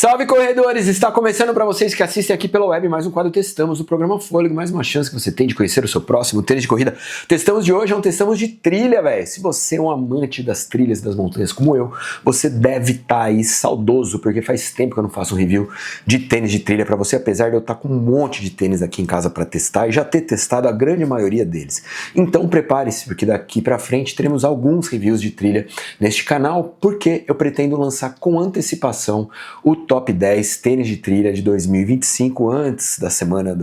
Salve corredores! Está começando para vocês que assistem aqui pela web mais um quadro Testamos do programa Fôlego, mais uma chance que você tem de conhecer o seu próximo tênis de corrida. Testamos de hoje é um Testamos de trilha, velho. Se você é um amante das trilhas das montanhas como eu, você deve estar aí saudoso, porque faz tempo que eu não faço um review de tênis de trilha para você, apesar de eu estar com um monte de tênis aqui em casa para testar e já ter testado a grande maioria deles. Então prepare-se, porque daqui para frente teremos alguns reviews de trilha neste canal, porque eu pretendo lançar com antecipação o top 10 tênis de trilha de 2025 antes da semana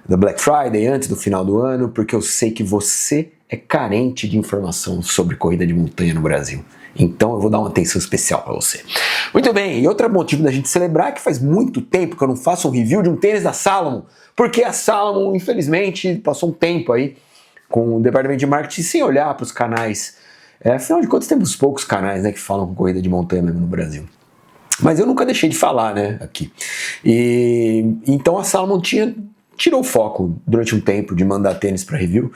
da Black Friday, antes do final do ano, porque eu sei que você é carente de informação sobre corrida de montanha no Brasil. Então eu vou dar uma atenção especial para você. Muito bem, e outro motivo da gente celebrar é que faz muito tempo que eu não faço um review de um tênis da Salomon, porque a Salomon, infelizmente, passou um tempo aí com o departamento de marketing sem olhar para os canais. Afinal de contas, temos poucos canais, né, que falam com corrida de montanha mesmo no Brasil. Mas eu nunca deixei de falar, né, aqui. Então a Salomon tirou o foco durante um tempo de mandar tênis para review.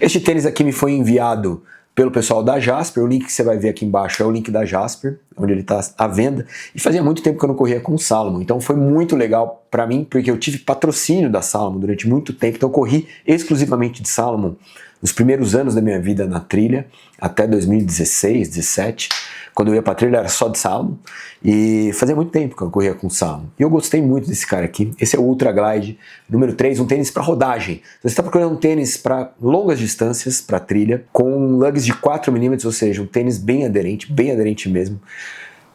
Este tênis aqui me foi enviado pelo pessoal da Jasper. O link que você vai ver aqui embaixo é o link da Jasper, onde ele está à venda. E fazia muito tempo que eu não corria com o Salomon. Então foi muito legal para mim, porque eu tive patrocínio da Salomon durante muito tempo. Então eu corri exclusivamente de Salomon nos primeiros anos da minha vida na trilha, até 2016, 2017. Quando eu ia pra trilha era só de Salomon, e fazia muito tempo que eu corria com Salomon. E eu gostei muito desse cara aqui. Esse é o Ultra Glide número 3, um tênis para rodagem. Você está procurando um tênis para longas distâncias, para trilha, com lugs de 4mm, ou seja, um tênis bem aderente mesmo.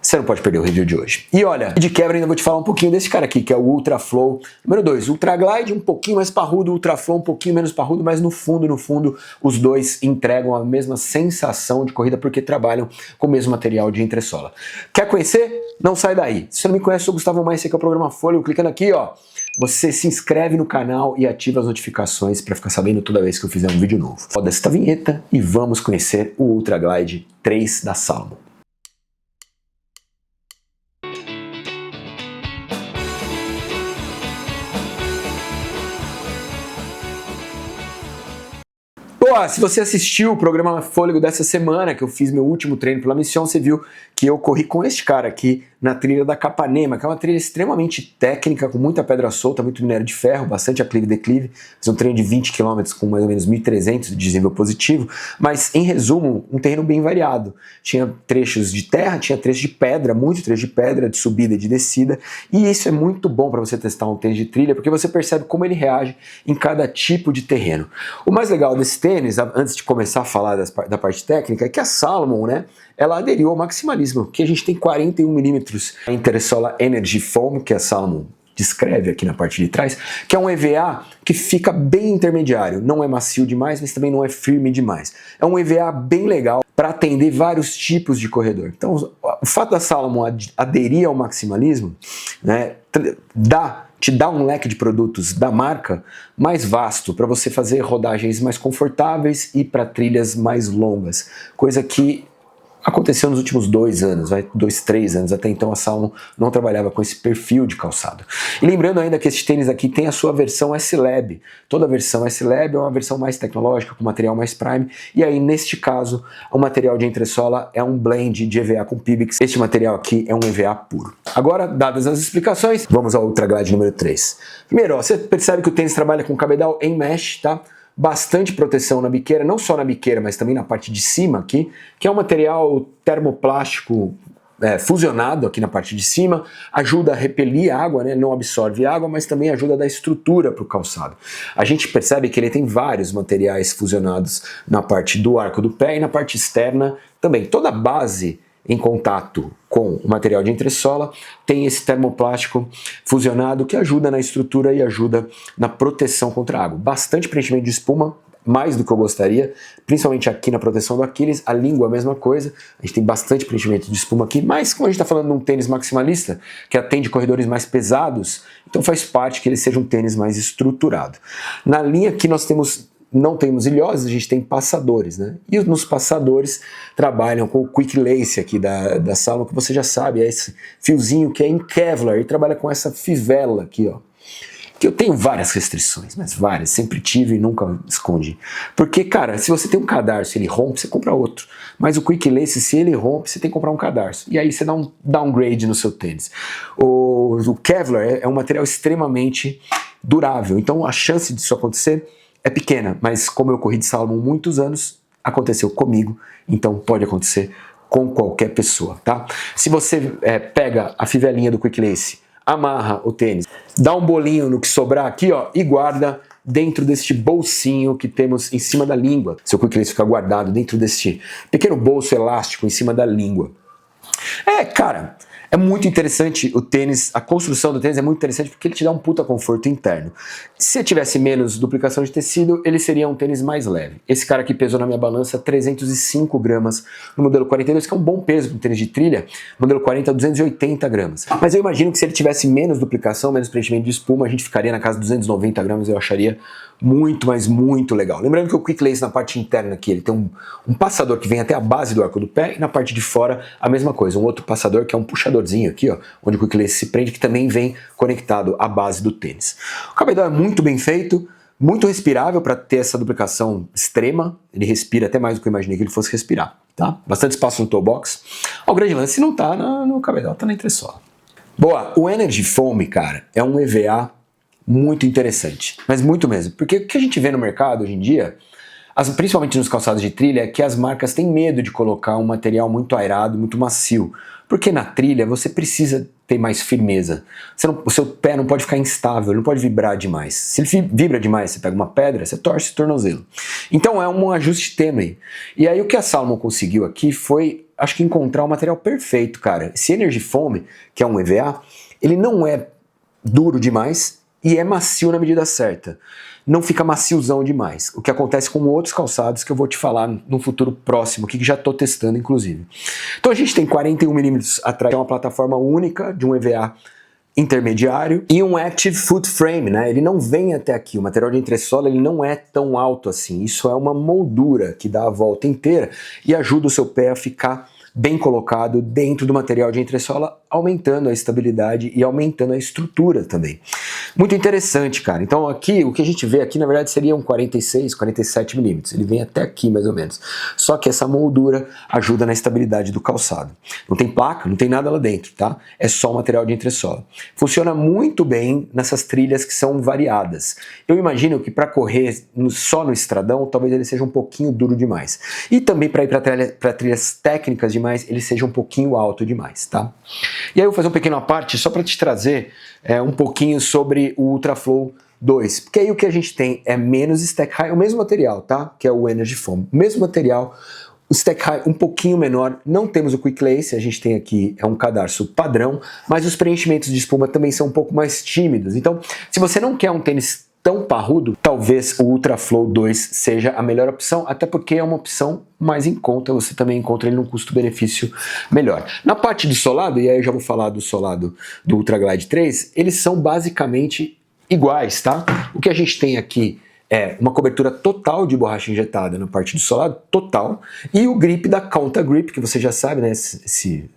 Você não pode perder o review de hoje. E olha, de quebra ainda vou te falar um pouquinho desse cara aqui, que é o Ultra Flow número 2. Ultra Glide um pouquinho mais parrudo, Ultra Flow um pouquinho menos parrudo, mas no fundo, os dois entregam a mesma sensação de corrida porque trabalham com o mesmo material de entressola. Quer conhecer? Não sai daí. Se você não me conhece, eu sou o Gustavo Maia, esse aqui é o programa Fôlego. Clicando aqui, ó, você se inscreve no canal e ativa as notificações para ficar sabendo toda vez que eu fizer um vídeo novo. Roda esta vinheta e vamos conhecer o Ultra Glide 3 da Salomon. Boa, se você assistiu o programa Fôlego dessa semana, que eu fiz meu último treino pela Mission, você viu que eu corri com este cara aqui na trilha da Capanema, que é uma trilha extremamente técnica, com muita pedra solta, muito minério de ferro, bastante aclive e declive. Fiz um treino de 20 km com mais ou menos 1.300 de desnível positivo, mas em resumo, um terreno bem variado. Tinha trechos de terra, tinha trechos de pedra, muito trecho de pedra, de subida e de descida, e isso é muito bom para você testar um tênis de trilha, porque você percebe como ele reage em cada tipo de terreno. O mais legal desse tênis, antes de começar a falar da parte técnica, é que a Salomon, né, ela aderiu ao maximalismo, que a gente tem 41mm a Intersola Energy Foam, que a Salomon descreve aqui na parte de trás, que é um EVA que fica bem intermediário, não é macio demais, mas também não é firme demais. É um EVA bem legal para atender vários tipos de corredor. Então, o fato da Salomon aderir ao maximalismo, né, te dá um leque de produtos da marca mais vasto para você fazer rodagens mais confortáveis e para trilhas mais longas, coisa que aconteceu nos últimos 2 anos, 3 anos, até então a Salomon não trabalhava com esse perfil de calçado. E lembrando ainda que esse tênis aqui tem a sua versão S-Lab. Toda a versão S-Lab é uma versão mais tecnológica, com material mais prime, e aí neste caso o material de entressola é um blend de EVA com Pibix. Este material aqui é um EVA puro. Agora, dadas as explicações, vamos ao Ultra Glide número 3. Primeiro, ó, você percebe que o tênis trabalha com cabedal em mesh, tá? Bastante proteção na biqueira, não só na biqueira, mas também na parte de cima aqui, que é um material termoplástico fusionado aqui na parte de cima, ajuda a repelir água, né? Não absorve água, mas também ajuda a dar estrutura para o calçado. A gente percebe que ele tem vários materiais fusionados na parte do arco do pé e na parte externa também. Toda a base em contato com o material de entressola tem esse termoplástico fusionado que ajuda na estrutura e ajuda na proteção contra a água. Bastante preenchimento de espuma, mais do que eu gostaria, principalmente aqui na proteção do Aquiles. A língua é a mesma coisa, a gente tem bastante preenchimento de espuma aqui, mas como a gente está falando de um tênis maximalista, que atende corredores mais pesados, então faz parte que ele seja um tênis mais estruturado. Na linha aqui nós não temos ilhoses, a gente tem passadores, né? E nos passadores trabalham com o Quick Lace aqui da Salomon, que você já sabe, é esse fiozinho que é em Kevlar, e trabalha com essa fivela aqui, ó. que eu tenho várias restrições, mas várias, sempre tive e nunca escondi. Porque, cara, se você tem um cadarço e ele rompe, você compra outro. Mas o Quick Lace, se ele rompe, você tem que comprar um cadarço. E aí você dá um downgrade no seu tênis. O Kevlar é um material extremamente durável, então a chance disso acontecer é pequena, mas como eu corri de Salomon muitos anos, aconteceu comigo, então pode acontecer com qualquer pessoa, tá? Se você pega a fivelinha do Quick Lace, amarra o tênis, dá um bolinho no que sobrar aqui, ó, e guarda dentro deste bolsinho que temos em cima da língua. Seu Quick Lace fica guardado dentro deste pequeno bolso elástico em cima da língua. Cara, é muito interessante o tênis, a construção do tênis é muito interessante porque ele te dá um puta conforto interno. Se tivesse menos duplicação de tecido, ele seria um tênis mais leve. Esse cara aqui pesou na minha balança 305 gramas no modelo 42, que é um bom peso para um tênis de trilha, modelo 40 280 gramas. Mas eu imagino que se ele tivesse menos duplicação, menos preenchimento de espuma, a gente ficaria na casa de 290 gramas, eu acharia muito, mas muito legal. Lembrando que o Quick Lace na parte interna aqui, ele tem um passador que vem até a base do arco do pé e na parte de fora a mesma coisa, um outro passador que é um puxadorzinho aqui, ó, onde o Quick Lace se prende, que também vem conectado à base do tênis. O cabedal é muito bem feito, muito respirável para ter essa duplicação extrema, ele respira até mais do que eu imaginei que ele fosse respirar, tá? Bastante espaço no toe box. O grande lance não tá no cabedal, tá na entressola. Boa, o Energy Foam, cara, é um EVA muito interessante, mas muito mesmo, porque o que a gente vê no mercado hoje em dia, principalmente nos calçados de trilha, é que as marcas têm medo de colocar um material muito aerado, muito macio, porque na trilha você precisa ter mais firmeza, o seu pé não pode ficar instável, não pode vibrar demais. Se ele vibra demais, você pega uma pedra, você torce o tornozelo. Então é um ajuste tênue. E aí o que a Salomon conseguiu aqui foi, acho que encontrar o material perfeito, cara. Esse Energy Foam, que é um EVA, ele não é duro demais, e é macio na medida certa. Não fica maciozão demais. O que acontece com outros calçados que eu vou te falar no futuro próximo, que já estou testando inclusive. Então a gente tem 41mm atrás, que é uma plataforma única de um EVA intermediário e um Active Foot Frame, né? Ele não vem até aqui, o material de entressola ele não é tão alto assim. Isso é uma moldura que dá a volta inteira e ajuda o seu pé a ficar bem colocado dentro do material de entressola, aumentando a estabilidade e aumentando a estrutura também. Muito interessante, cara. Então aqui, o que a gente vê aqui, na verdade, seria um 46, 47mm. Ele vem até aqui, mais ou menos. Só que essa moldura ajuda na estabilidade do calçado. Não tem placa, não tem nada lá dentro, tá? É só o material de entressola. Funciona muito bem nessas trilhas que são variadas. Eu imagino que para correr só no estradão, talvez ele seja um pouquinho duro demais. E também para ir para trilhas técnicas demais, ele seja um pouquinho alto demais, tá? E aí eu vou fazer um pequeno à parte só para te trazer um pouquinho sobre o Ultraflow 2, porque aí o que a gente tem é menos stack high, o mesmo material, tá? Que é o Energy Foam, mesmo material, o stack high um pouquinho menor, não temos o Quick Lace, a gente tem aqui um cadarço padrão, mas os preenchimentos de espuma também são um pouco mais tímidos, então se você não quer um tênis tão parrudo, talvez o Ultraflow 2 seja a melhor opção, até porque é uma opção mais em conta, você também encontra ele num custo-benefício melhor. Na parte de solado, e aí eu já vou falar do solado do Ultra Glide 3, eles são basicamente iguais, tá? O que a gente tem aqui é uma cobertura total de borracha injetada na parte do solado, total, e o grip da Conta Grip, que você já sabe, né, esse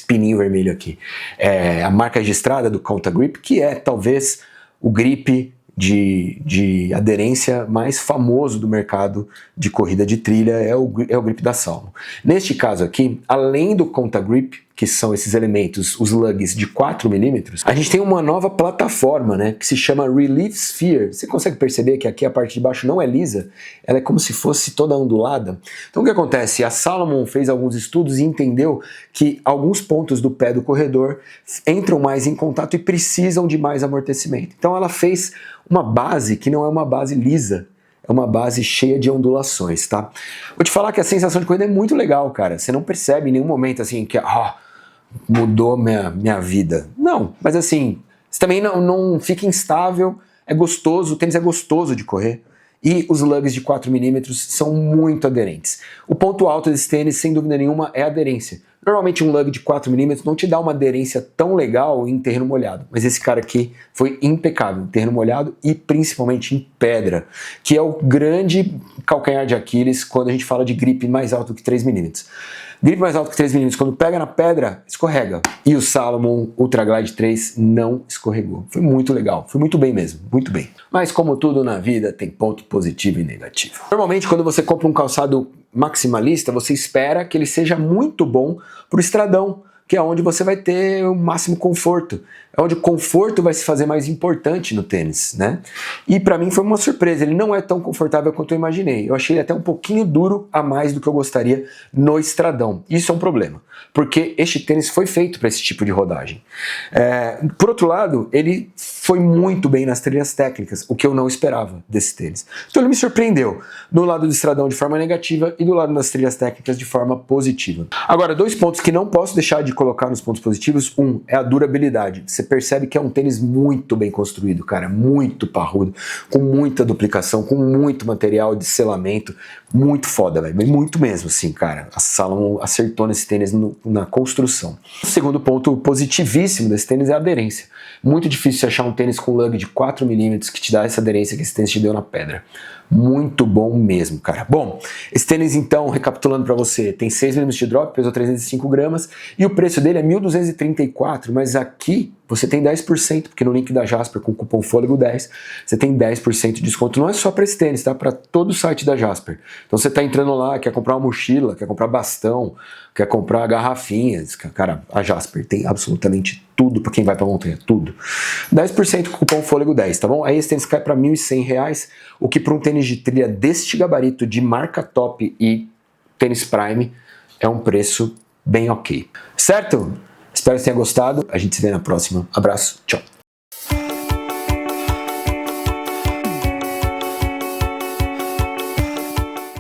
pininho vermelho aqui, é a marca registrada do Conta Grip, que é talvez o grip de aderência mais famoso do mercado de corrida de trilha, é o grip da Salomon. Neste caso aqui, além do Conta Grip, que são esses elementos, os lugs de 4mm, a gente tem uma nova plataforma, né, que se chama Relief Sphere. Você consegue perceber que aqui a parte de baixo não é lisa, ela é como se fosse toda ondulada. Então o que acontece? A Salomon fez alguns estudos e entendeu que alguns pontos do pé do corredor entram mais em contato e precisam de mais amortecimento. Então ela fez uma base que não é uma base lisa, é uma base cheia de ondulações, tá? Vou te falar que a sensação de corrida é muito legal, cara. Você não percebe em nenhum momento assim que mudou minha vida. Não, mas assim, você também não fica instável, é gostoso, o tênis é gostoso de correr. E os lugs de 4mm são muito aderentes. O ponto alto desse tênis, sem dúvida nenhuma, é a aderência. Normalmente um lug de 4mm não te dá uma aderência tão legal em terreno molhado, mas esse cara aqui foi impecável em terreno molhado e principalmente em pedra, que é o grande calcanhar de Aquiles quando a gente fala de grip mais alto que 3mm. Grip mais alto que 3mm, quando pega na pedra, escorrega. E o Salomon Ultra Glide 3 não escorregou. Foi muito legal, foi muito bem mesmo, muito bem. Mas como tudo na vida, tem ponto positivo e negativo. Normalmente quando você compra um calçado maximalista, você espera que ele seja muito bom para o estradão, que é onde você vai ter o máximo conforto. É onde o conforto vai se fazer mais importante no tênis, né? E para mim foi uma surpresa, ele não é tão confortável quanto eu imaginei. Eu achei ele até um pouquinho duro a mais do que eu gostaria no estradão. Isso é um problema, porque este tênis foi feito para esse tipo de rodagem. Por outro lado, ele foi muito bem nas trilhas técnicas, o que eu não esperava desse tênis. Então ele me surpreendeu, do lado do estradão de forma negativa e do lado das trilhas técnicas de forma positiva. Agora, dois pontos que não posso deixar de colocar nos pontos positivos. Um, é a durabilidade. Você percebe que é um tênis muito bem construído, cara, muito parrudo, com muita duplicação, com muito material de selamento, muito foda, velho, muito mesmo, assim, cara. A Salomon acertou nesse tênis na construção. O segundo ponto positivíssimo desse tênis é a aderência. Muito difícil achar um tênis com lug de 4mm que te dá essa aderência que esse tênis te deu na pedra. Muito bom mesmo, cara. Bom, esse tênis então, recapitulando para você, tem 6mm de drop, pesou 305 gramas e o preço dele é 1.234, mas aqui você tem 10%, porque no link da Jasper com o cupom Fôlego 10, você tem 10% de desconto. Não é só para esse tênis, tá? Para todo o site da Jasper. Então você tá entrando lá, quer comprar uma mochila, quer comprar bastão, quer comprar garrafinhas. Cara, a Jasper tem absolutamente tudo para quem vai pra montanha, tudo. 10% com o cupom Fôlego 10, tá bom? Aí esse tênis cai para R$ 1.100, o que para um tênis de trilha deste gabarito, de marca top e tênis Prime, é um preço bem ok. Certo? Espero que tenha gostado. A gente se vê na próxima. Abraço. Tchau.